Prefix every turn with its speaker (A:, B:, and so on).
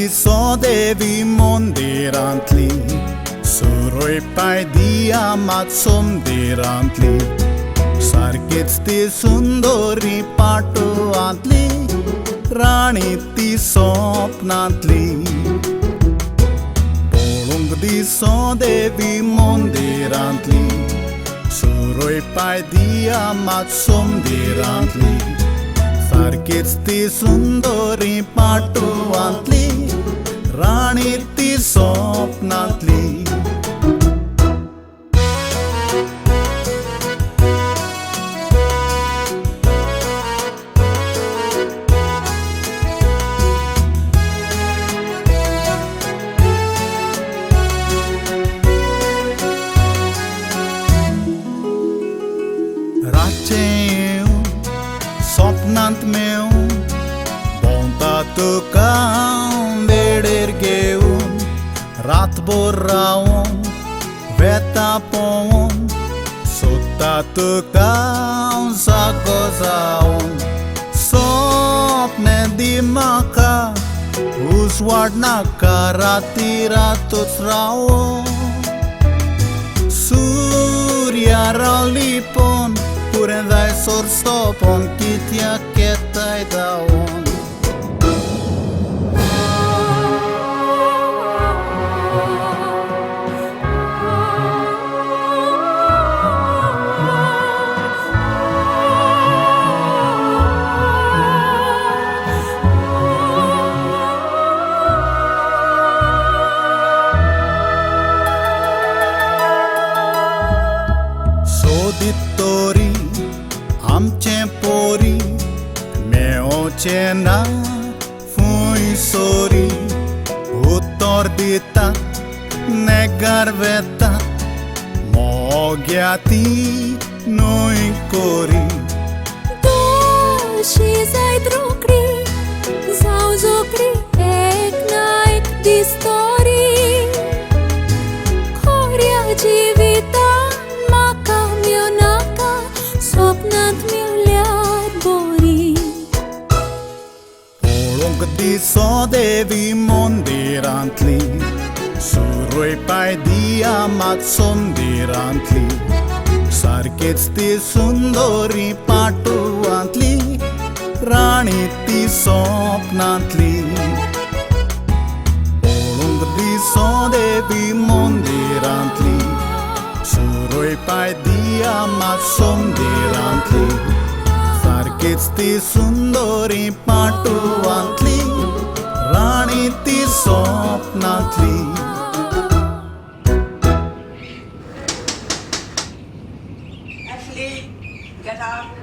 A: दिसो देवी मंदिरांतली, सुरयपाय दिया मात सोमदिरांतली, सारकीच ती सुंदरी पाटुआंतली, राणी ती स्वप्नांतली. पळोवंक दिसो देवी मंदिरांतली, सुरयपाय दिया मात सोमदिरांतली, सारकीच ती सुंदरी पाटुआंतली, राणी ती स्वप्नांतली. रातचें स्वप्नांत मेळून भोंवता तुका वेळेर घेवन, रातभर रावून वेता पळोवन, सोदता तुका जागो जावन. स्वप्न दी म्हाका उजवाड नाका, राती रातूच रावूं. Surya ralipon, puren dai sor stopon, kitya ketai daon. सोदितोरी आमचे पोरी, मेळोचें ना फूंय सोरी. उत्तर दितात नेगार वेतात, मोग्या ती न्हय कोरी.
B: दोशी जायत रोकडी जावं जोकडी, एक ना एक दिसतोरी. खऱ्या जिवितांत म्हाका मेळनाका, स्वप्नांत मेळल्यार बरी.
A: पळोवंक दिसो देवी मंदिरांतली, सुरयपाय दिया मात सोमदिरांतली, सारकीच ती सुंदरी पाटुआंतली, राणी ती स्वप्नांतली. पळोवंक दिसो देवी मंदिरांतली, सुरयपाय दिया मात सोमदिरांतली, सारकीच ती सुंदरी पाटुआंतली, राणी ती स्वप्नांतली.
C: Ashley, get up.